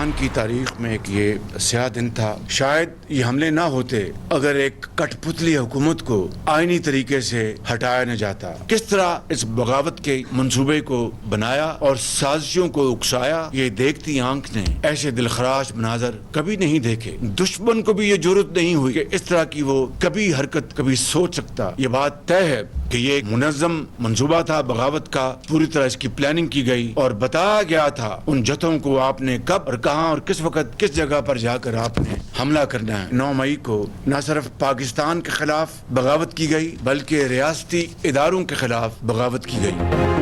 पाकिस्तान की तारीख में एक ये स्याह दिन था। शायद ये हमले ना होते अगर एक कठपुतली हुकूमत को आईनी तरीके से हटाया न जाता। किस तरह इस बगावत के मंसूबे को बनाया और साजिशों को उकसाया, ये देखती आंख ने ऐसे दिलखराश मनाजर कभी नहीं देखे। दुश्मन को भी ये जरूरत नहीं हुई कि इस तरह की वो कभी हरकत कभी सोच सकता। ये बात तय है कि ये एक मुनज़्ज़म मंसूबा था बगावत का, पूरी तरह इसकी प्लानिंग की गई और बताया गया था उन जत्थों को आपने कब और कहां और किस वक्त किस जगह पर जाकर आपने हमला करना है। 9 मई को न सिर्फ पाकिस्तान के खिलाफ बगावत की गई बल्कि रियासती इदारों के खिलाफ बगावत की गई।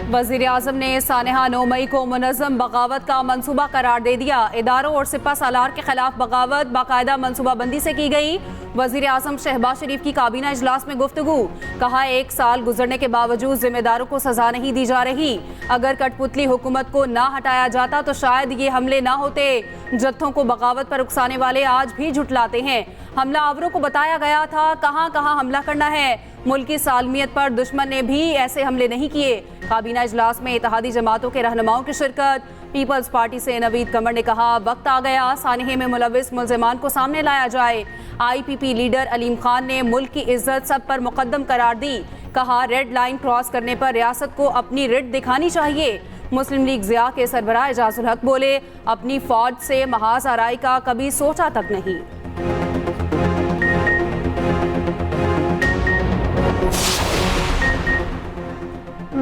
वज़ीर आज़म ने सानहा 9 मई को मुनज़्ज़म बगावत का मंसूबा करार दे दिया। इदारों और सिपा सालार के खिलाफ बगावत बाकायदा मंसूबाबंदी से की गई। वज़ीर आज़म शहबाज शरीफ की काबीना इजलास में गुफ्तगू, कहा 1 साल गुजरने के बावजूद जिम्मेदारों को सजा नहीं दी जा रही। अगर कठपुतली हुकूमत को ना हटाया जाता तो शायद ये हमले ना होते। जत्थों को बगावत पर उकसाने वाले आज भी झुठलाते हैं। हमला आवरों को बताया गया था कहां कहां हमला करना है। मुल्क की सालमियत पर दुश्मन ने भी ऐसे हमले नहीं किए। काबीना इजलास में इत्तेहादी जमातों के रहनुमाओं की शिरकत। पीपल्स पार्टी से नवीद कमर ने कहा वक्त आ गया सानहे में मुलविस मुल्ज़िमान को सामने लाया जाए। IPP लीडर अलीम खान ने मुल्क की इज्जत सब पर मुकद्दम करार दी। कहा रेड लाइन क्रॉस करने पर रियासत को अपनी रिट दिखानी चाहिए। मुस्लिम लीग ज़िया के सरबराह एजाजुल हक बोले अपनी फौज से महाज आराई का कभी सोचा तक नहीं।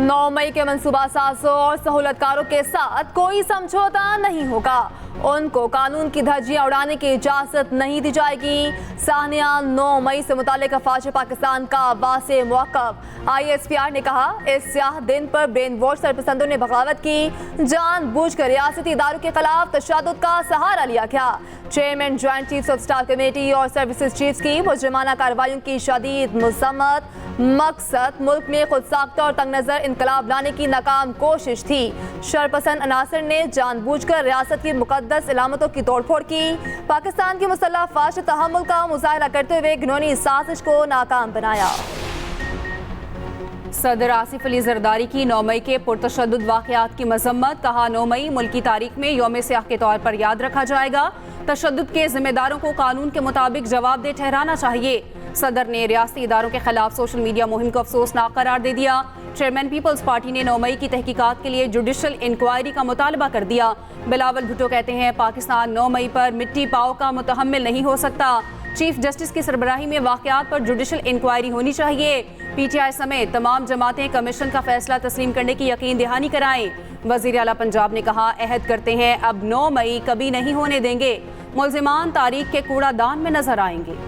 9 मई के मंसूबा साजों और सहूलतकारों के साथ कोई समझौता नहीं होगा। उनको कानून की धज्जियां उड़ाने की इजाजत नहीं दी जाएगी। सानिया 9 मई से मुतालिक अफवाज पाकिस्तान का वासे मौक़िफ़। ISPR ने कहा इस स्याह दिन पर ब्रेन वॉश सरपसंदों ने बगावत की। जानबूझकर रियासती इदारों के खिलाफ तशद्दुद का सहारा लिया गया। Chairman joint chiefs of staff committee और सर्विसेज चीफ्स की मुजरिमाना कार्रवाइयों की शदीद मज़म्मत। मकसद मुल्क में खुद साख्ता और तंग नज़र इनकलाब लाने की नाकाम कोशिश थी। शरपसंद अनासर ने जानबूझकर रियासत की मुकद्दस इलामतों की तोड़फोड़ की। पाकिस्तान की मुसल्लह अफ़वाज तहम्मुल का मुज़ाहरा करते हुए घिनौनी साजिश को नाकाम बनाया। सदर आसिफ अली जरदारी की 9 मई के पुरतशद्दुद वाक़यात की मज़म्मत। कहा 9 मई मुल्क की तारीख में यौम स्याह के तौर पर याद रखा जाएगा। तशद्दुद के जिम्मेदारों को कानून के मुताबिक जवाबदेह ठहराना चाहिए। सदर ने रियासती इदारों के खिलाफ सोशल मीडिया मुहिम को अफसोसनाक करार दे दिया। चेयरमैन पीपल्स पार्टी ने 9 मई की तहकीकात के लिए जुडिशल इंक्वायरी का मुतालबा कर दिया। बिलावल भुट्टो कहते हैं पाकिस्तान 9 मई पर मिट्टी पाव का मुतहम्मिल नहीं हो सकता। चीफ जस्टिस की सरबराही में वाक़यात पर जुडिशल इंक्वायरी होनी चाहिए। PTI समेत तमाम जमातें कमीशन का फैसला तस्लीम करने की यकीन दहानी कराएं। वज़ीर आला पंजाब ने कहा अहद करते हैं अब 9 मई कभी नहीं होने देंगे। मुल्ज़िमान तारीख के कूड़ादान में नजर आएंगे।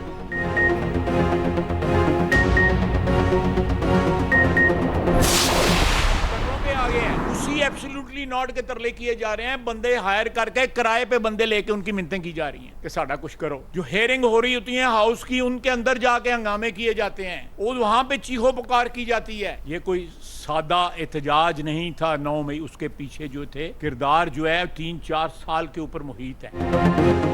उसी एब्सोल्युटली नॉट के तरले किए जा रहे हैं। बंदे हायर करके किराए पे बंदे लेके उनकी मिन्नतें की जा रही हैं कि साड़ा कुछ करो। जो हेयरिंग हो रही होती है हाउस की, उनके अंदर जाके हंगामे किए जाते हैं और वहां पे चीखो पुकार की जाती है। ये कोई सादा एहतजाज नहीं था 9 मई। उसके पीछे जो थे किरदार जो है 3-4 साल के ऊपर मुहित है।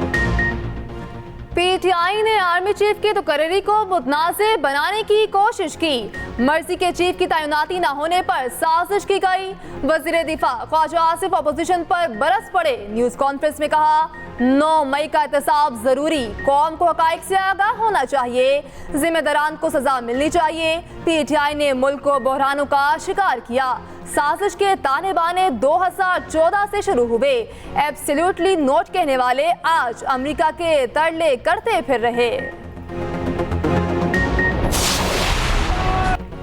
PTI ने आर्मी चीफ की तकरीरी को मुतनाज़े बनाने की कोशिश की। मर्जी के चीफ की तैनाती न होने पर साजिश की गई। वज़ीर दिफा ख्वाजा आसिफ अपोजिशन पर बरस पड़े। न्यूज़ कॉन्फ्रेंस में कहा 9 मई का एहतसाब जरूरी। कौम को हकाइक से आगाह होना चाहिए। जिम्मेदारान को सजा मिलनी चाहिए। PTI ने मुल्क को बहरानों का शिकार किया। साजिश के ताने बाने 2014 से शुरू हुए। एब्सोल्युटली नोट कहने वाले आज अमेरिका के तरले करते फिर रहे।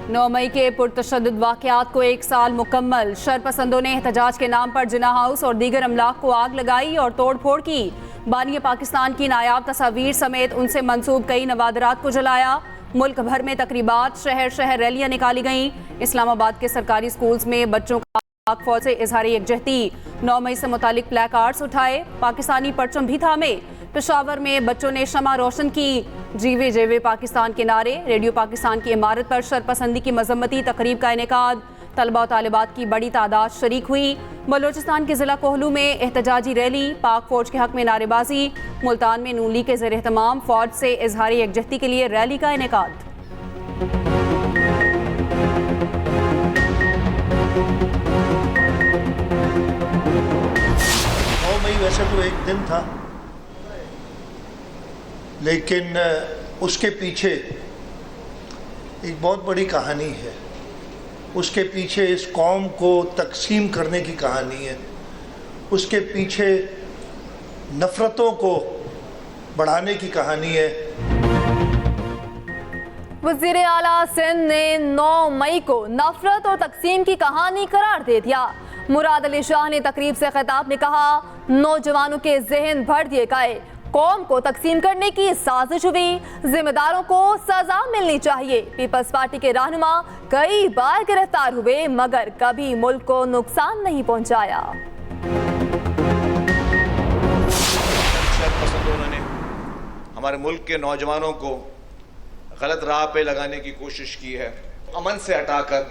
9 मई के पुरतशद्दुद वाक़यात को 1 साल मुकम्मल। शरपसंदों ने एहतजाज के नाम पर जिना हाउस और दीगर अमलाक को आग लगाई और तोड़ फोड़ की। बानी पाकिस्तान की नायाब तस्वीर समेत उनसे मंसूब कई नवादरात को जलाया। मुल्क भर में तकरीबात, शहर शहर रैलियां निकाली गईं। इस्लामाबाद के सरकारी स्कूल्स में बच्चों का पाक फौज से इजहार यकजहती। 9 मई से मुतालिक प्ले कार्ड्स उठाए, पाकिस्तानी परचम भी थामे। पेशावर में बच्चों ने शमा रोशन की। जीवे जेवे पाकिस्तान के नारे। रेडियो पाकिस्तान की इमारत पर शरपसंदी की मजम्मती तकरीब का इनेकाद। तलबा और तालिबात की बड़ी तादाद शरीक हुई। बलोचिस्तान के जिला कोहलू में एहतजाजी रैली, पाक फौज के हक में नारेबाजी। मुल्तान में नून लीग के ज़ेर एहतमाम फौज से इजहार यकजहती के लिए रैली का इनेकाद। वैसे तो एक दिन था, लेकिन उसके पीछे एक बहुत बड़ी कहानी है। उसके पीछे इस कौम को तकसीम करने की कहानी है। उसके पीछे नफ़रतों को बढ़ाने की कहानी है। वज़ीर आला सिंध ने 9 मई को नफरत और तकसीम की कहानी करार दे दिया। मुराद अली शाह ने तकरीब से खिताब में कहा, नौजवानों के जहन भर दिए गए, कौम को तकसीम करने की साजिश हुई, जिम्मेदारों को सजा मिलनी चाहिए। पीपल्स पार्टी के रहनुमा कई बार गिरफ्तार हुए मगर कभी मुल्क को नुकसान नहीं पहुंचाया। उन्होंने हमारे मुल्क के नौजवानों को गलत राह पे लगाने की कोशिश की है। अमन से हटाकर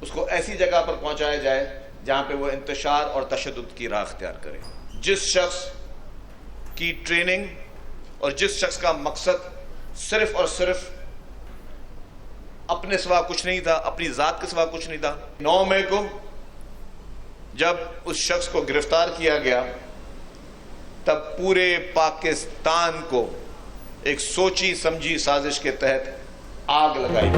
उसको ऐसी जगह पर पहुंचाया जाए जहां पे वो इंतशार और तशद्दुद की राह अख्तियार करे। जिस शख्स की ट्रेनिंग और जिस शख्स का मकसद सिर्फ और सिर्फ अपने सिवा कुछ नहीं था, अपनी ज़ात के सिवा कुछ नहीं था, 9 मई को जब उस शख्स को गिरफ्तार किया गया तब पूरे पाकिस्तान को एक सोची समझी साजिश के तहत आग लगाई।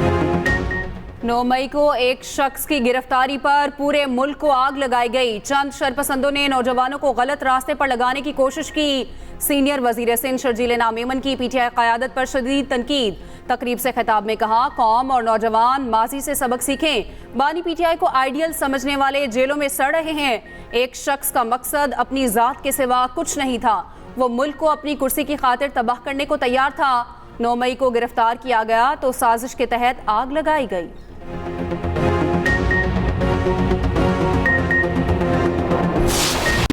9 मई को एक शख्स की गिरफ्तारी पर पूरे मुल्क को आग लगाई गई। चंद शरपसंदों ने नौजवानों को गलत रास्ते पर लगाने की कोशिश की। सीनियर वजीर सिंध शर्जील नामेमन की पीटीआई क़यादत पर शदीद तनकीद। तकरीब से खिताब में कहा, कौम और नौजवान माजी से सबक सीखें। बानी पीटीआई को आइडियल समझने वाले जेलों में सड़ रहे हैं। एक शख्स का मकसद अपनी ज़ात के सिवा कुछ नहीं था, वो मुल्क को अपनी कुर्सी की खातिर तबाह करने को तैयार था। 9 मई को गिरफ्तार किया गया तो साजिश के तहत आग लगाई गई।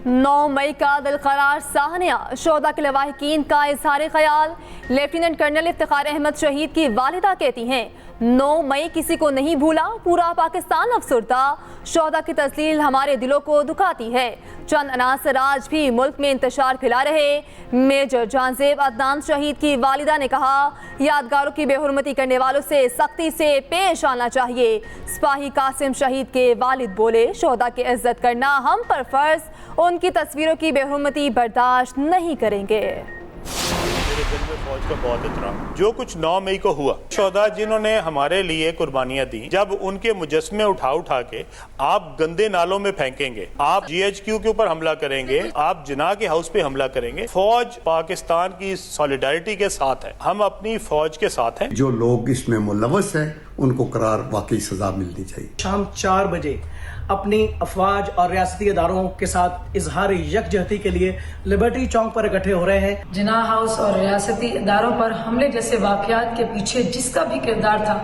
नौ मई का दिलकरार साहनिया, शोहदा के लवाहिकीन का इजहार ख्याल। लेफ्टिनेंट कर्नल इफ्तिखार अहमद शहीद की वालिदा कहती हैं, 9 मई किसी को नहीं भूला, पूरा पाकिस्तान अफसरदा। शोहदा की तस्लील हमारे दिलों को दुखाती है। चंद अनासर आज भी मुल्क में इंतशार खिला रहे। मेजर जानजेब अदनान शहीद की वालिदा ने कहा, यादगारों की बेहुरमती करने वालों से सख्ती से पेश आना चाहिए। सिपाही कासिम शहीद के वालिद बोले, शोहदा की इज्जत करना हम पर फर्ज, उनकी तस्वीरों की बेहुरमती बर्दाश्त नहीं करेंगे। मेरे दिल में फौज का बहुत एहतराम। जो कुछ 9 मई को हुआ, शोहदा जिन्होंने हमारे लिए कुर्बानियां दी, जब उनके मुजस्मे उठा के आप गंदे नालों में फेंकेंगे, आप GHQ के ऊपर हमला करेंगे, आप जिना के हाउस पे हमला करेंगे, फौज पाकिस्तान की सॉलिडारिटी के साथ है, हम अपनी फौज के साथ हैं। जो लोग इसमें मुलव्वस हैं उनको करार वाकई सजा मिलनी चाहिए। शाम 4 बजे अपनी अफवाज और रियासती इदारों के साथ इजहार यकजहती के लिए लिबर्टी चौक पर इकट्ठे हो रहे हैं। जिना हाउस और रियासती इदारों पर हमले जैसे वाकयात के पीछे जिसका भी किरदार था,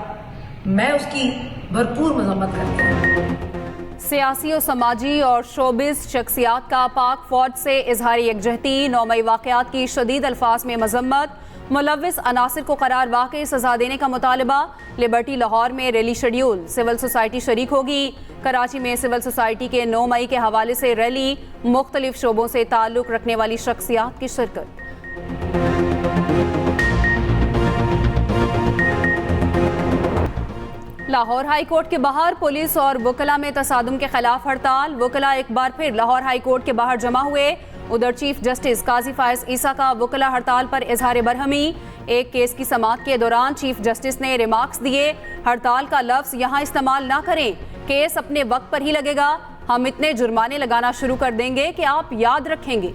मैं उसकी भरपूर मजम्मत करती हूँ। सियासी और समाजी और शोबिस शख्सियात का पाक फौज से इजहार यकजहती। 9 मई वाकयात की शदीद अल्फाज में मजम्मत। मुलव्विस अनासिर को करार वाकई सजा देने का मुतालबा। लिबर्टी लाहौर में रैली शेड्यूल, सिविल सोसाइटी शरीक होगी। कराची में सिविल सोसाइटी के 9 मई के हवाले से रैली, मुख्तलिफ शोबों से ताल्लुक रखने वाली शख्सियात की शिरकत। लाहौर हाई कोर्ट के बाहर पुलिस और वकला में तसादुम के खिलाफ हड़ताल। वकला एक बार फिर लाहौर हाई कोर्ट के बाहर जमा हुए। उधर चीफ जस्टिस काजी फायज ईसा का वकला हड़ताल पर इजहार बरहमी। एक केस की समाअत के दौरान चीफ जस्टिस ने रिमार्क्स दिए, हड़ताल का लफ्ज यहाँ इस्तेमाल ना करें, केस अपने वक्त पर ही लगेगा, हम इतने जुर्माने लगाना शुरू कर देंगे कि आप याद रखेंगे।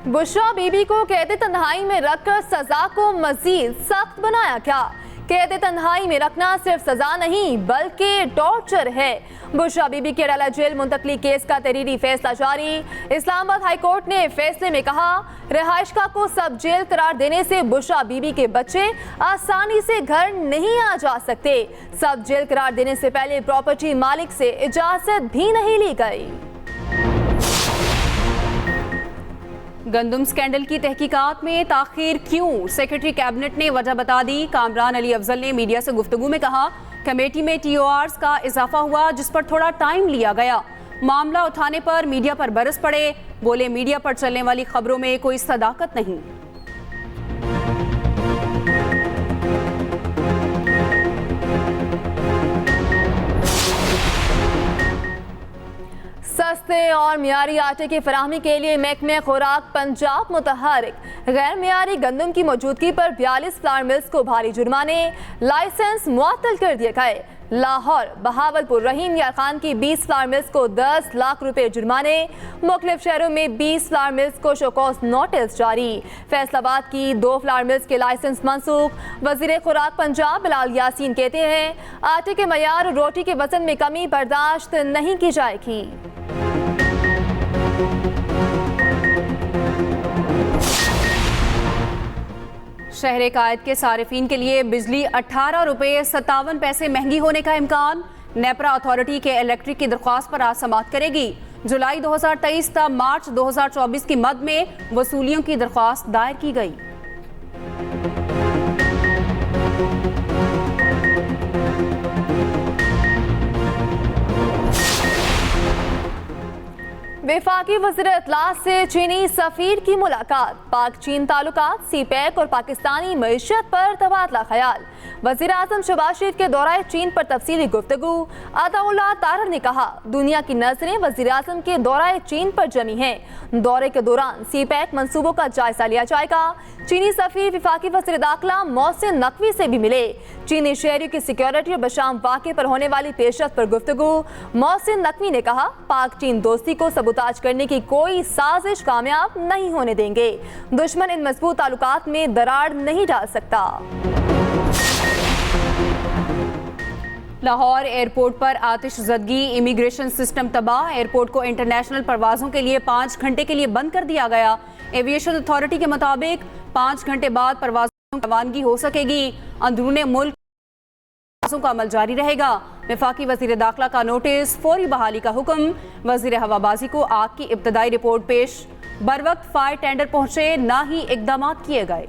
बुशरा बीबी को कैद तन्हाई में रखकर सजा को मजीद सख्त बनाया क्या? कैद तन्हाई में रखना सिर्फ सजा नहीं बल्कि टॉर्चर है। बुशरा बीबी के अडाला जेल मुंतकली केस का तहरीरी फैसला जारी। इस्लामाबाद हाई कोर्ट ने फैसले में कहा, रिहाइशगाह को सब जेल करार देने से बुशरा बीबी के बच्चे आसानी से घर नहीं आ जा सकते। सब जेल करार देने से पहले प्रॉपर्टी मालिक से इजाजत भी नहीं ली गई। गंदम स्कैंडल की तहकीकात में ताखीर क्यों? सेक्रेटरी कैबिनेट ने वजह बता दी। कामरान अली अफजल ने मीडिया से गुफ्तगू में कहा, कमेटी में TORs का इजाफा हुआ जिस पर थोड़ा टाइम लिया गया। मामला उठाने पर मीडिया पर बरस पड़े। बोले, मीडिया पर चलने वाली खबरों में कोई सदाकत नहीं। सस्ते और मियारी आटे की फराहमी के लिए महकमे खुराक पंजाब मुतहरिक गैर मियारी गंदम की मौजूदगी पर 42 फ्लावर मिल्स को भारी जुर्माने, लाइसेंस मुअत्तल कर दिए गए। लाहौर, बहावलपुर, रहीम यार खान की 20 फ्लावर मिल्स को 10 लाख रुपए जुर्माने, मुख्तलिफ शहरों में 20 फ्लावर मिल्स को शोकॉज नोटिस जारी। फैसलाबाद की 2 फ्लावर मिल्स के लाइसेंस मनसूख। वजीर खुराक पंजाब बिलाल यासीन कहते हैं आटे के मयार और रोटी के वजन में कमी बर्दाश्त नहीं की जाएगी। शहर कायद के सारिफीन के लिए बिजली 18 रुपये 57 पैसे महंगी होने का इम्कान। नेपरा अथॉरिटी के इलेक्ट्रिक की दरख्वास्त पर आज समाअत करेगी। जुलाई 2023 तक मार्च 2024 की मद में वसूलियों की दरख्वास्त दायर की गई। वफाकी वज़ीर इत्तलात से चीनी सफ़ीर की मुलाकात। पाक चीन ताल्लुकात, सीपैक और पाकिस्तानी मईशत पर तबादला ख्याल। वज़ीर आज़म शहबाज शरीफ के दौराए चीन पर तफसीली गुफ्तगू। अताउल्लाह तारर ने कहा दुनिया की नजरें वज़ीर आज़म के दौराए चीन पर जमी हैं। दौरे के दौरान सीपैक मंसूबों का जायजा लिया जाएगा। चीनी सफ़ीर वफाकी वज़ीर दाखिला मोहसिन नकवी से भी मिले। चीनी शहरियों की सिक्योरिटी और बशाम वाक़े पर होने वाली पेशरफ्त पर गुफ्तगू। मोहसिन नकवी ने कहा पाक चीन दोस्ती को सबूताज करने की कोई साजिश कामयाब नहीं होने देंगे। दुश्मन इन मजबूत ताल्लुकात में दरार नहीं डाल सकता। लाहौर एयरपोर्ट पर आतिशज़दगी, इमिग्रेशन सिस्टम तबाह। एयरपोर्ट को इंटरनेशनल परवाज़ों के लिए 5 घंटे के लिए बंद कर दिया गया। एविएशन अथॉरिटी के मुताबिक 5 घंटे बाद परवाज़ों की रवानगी हो सकेगी। अंदरूने मुल्क का अमल जारी रहेगा। वफाकी वज़ीर दाखिला का नोटिस, फौरी बहाली का हुक्म। वज़ीर हवाबाजी को आग की इब्तदाई रिपोर्ट पेश। बर वक्त फायर टेंडर पहुंचे, ना ही इकदाम किए गए।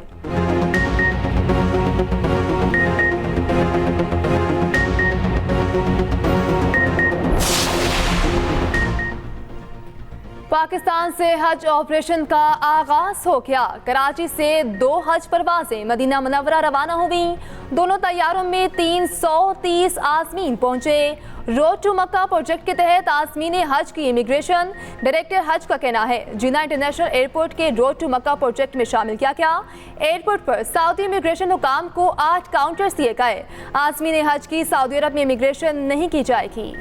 पाकिस्तान से हज ऑपरेशन का आगाज हो गया। कराची से 2 हज परवाजें मदीना मुनव्वरा रवाना हुई। दोनों तैयारों में 330 आज़मीन पहुंचे। रोड टू मक्का प्रोजेक्ट के तहत आज़मीन हज की इमिग्रेशन। डायरेक्टर हज का कहना है जिना इंटरनेशनल एयरपोर्ट के रोड टू मक्का प्रोजेक्ट में शामिल किया गया। एयरपोर्ट पर सऊदी इमिग्रेशन हुकाम को 8 काउंटर्स दिए गए। आज़मीन हज की सऊदी अरब में इमिग्रेशन नहीं की जाएगी।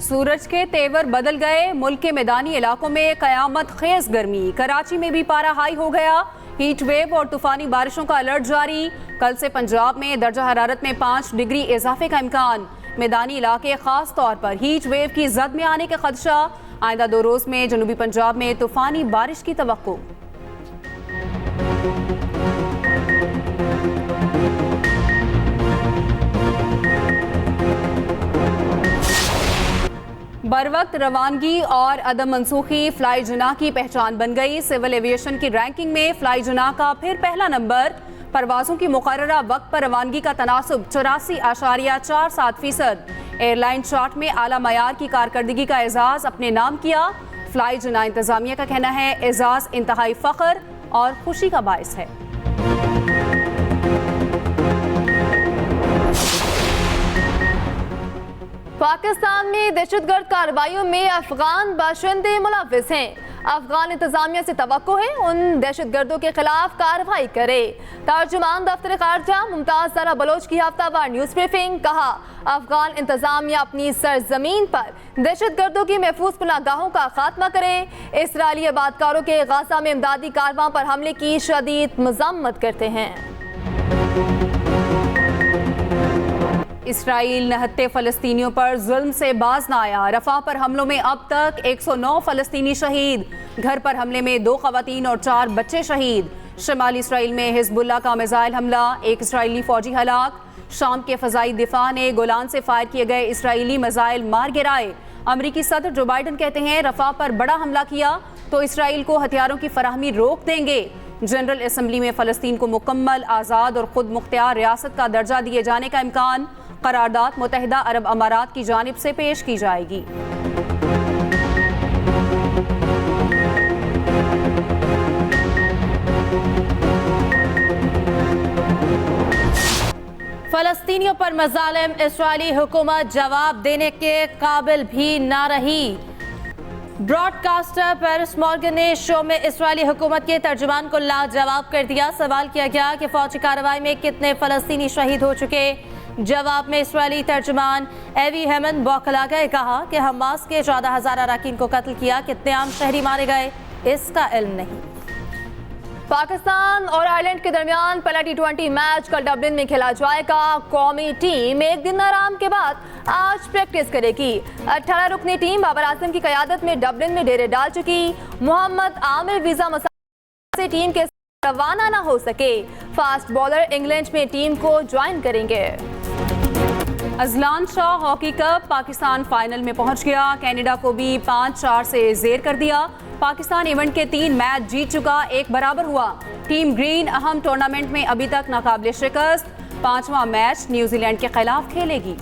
सूरज के तेवर बदल गए। मुल्क के मैदानी इलाकों में कयामत खेज गर्मी। कराची में भी पारा हाई हो गया। हीट वेव और तूफानी बारिशों का अलर्ट जारी। कल से पंजाब में दर्जा हरारत में 5 डिग्री इजाफे का इम्कान। मैदानी इलाके खास तौर पर हीट वेव की जद में आने का खदशा। आइंदा 2 रोज में जनूबी पंजाब में तूफानी बारिश की तवक्को। बर वक्त रवानगी और अदम मनसूखी फ्लाई जनाह की पहचान बन गई। सिविल एविएशन की रैंकिंग में फ्लाई जनाह का फिर पहला नंबर। परवाजों की मुकर्ररा वक्त पर रवानगी का तनासुब 84.47%। एयरलाइन चार्ट में आला मयार की कारकर्दगी का एजाज अपने नाम किया। फ्लाई जनाह इंतजामिया का कहना है एजाज इंतहाई फख्र और खुशी का बायस है। पाकिस्तान में दहशतगर्द कार्रवाइयों में अफगान बाशिंदे मुलव्विस हैं। अफगान इंतजामिया से तवक्को है उन दहशतगर्दों के खिलाफ कार्रवाई करे। तर्जुमान दफ्तर खारजा मुमताज ज़रा बलोच की हफ्तावार न्यूज़ ब्रीफिंग। कहा अफगान इंतजामिया अपनी सरजमीन पर दहशतगर्दों की महफूज पनाहगाहों का खात्मा करे। इसराइली आबादकारों के गाजा में इमदादी कारवां पर हमले की शदीद मज़म्मत करते हैं। इसराइल नहत्ते फ़लस्तीनियों पर जुल्म से बाज न आया। रफा पर हमलों में अब तक 109 फ़लस्तीनी शहीद। घर पर हमले में 2 ख़वातीन और 4 बच्चे शहीद। शमाली इसराइल में हिजबुल्लाह का मिसाइल हमला, 1 इसराइली फौजी हलाक। शाम के फ़ज़ाई दिफा ने गोलान से फायर किए गए इसराइली मिसाइल मार गिराए। अमरीकी सदर जो बाइडन कहते हैं रफा पर बड़ा हमला किया तो इसराइल को हथियारों की फराहमी रोक देंगे। जनरल असम्बली में फ़लस्तीन को मुकम्मल आज़ाद और खुद मुख्तियार रियासत का दर्जा दिए जाने का इम्कान। करारदाद मुत्तहिदा अरब अमारात की जानिब से पेश की जाएगी। फलस्तीनियों पर मजालिम इस्राएली हुकूमत जवाब देने के काबिल भी ना रही। ब्रॉडकास्टर पेरिस मॉर्गन ने शो में इस्राएली हुकूमत के तर्जुमान को लाजवाब कर दिया। सवाल किया गया कि फौजी कार्रवाई में कितने फलस्तीनी शहीद हो चुके। जवाब में इस्राएली तर्जुमान एवी हेमन बौखला गए। कहा कि हमास के 14,000 अराकीन को कत्ल किया, कितने आम शहरी मारे गए इसका इल्म नहीं। पाकिस्तान और आयरलैंड के दरमियान पहला T20 मैच कल डबलिन में खेला जाएगा। कौमी टीम एक दिन आराम के बाद आज प्रैक्टिस करेगी। 18 रुकनी टीम बाबर आजम की क़यादत में डबलिन में डेरे डाल चुकी। मोहम्मद आमिर वीजा मसाइल से टीम के रवाना ना हो सके। फास्ट बॉलर इंग्लैंड में टीम को ज्वाइन करेंगे। Azlan Shah hockey cup Pakistan final में पहुंच गया। कनाडा को भी 5-4 से जेर कर दिया। पाकिस्तान इवेंट के 3 मैच जीत चुका, 1 बराबर हुआ। टीम ग्रीन अहम टूर्नामेंट में अभी तक नाकाबिले शिकस्त। 5वां मैच न्यूजीलैंड के खिलाफ खेलेगी।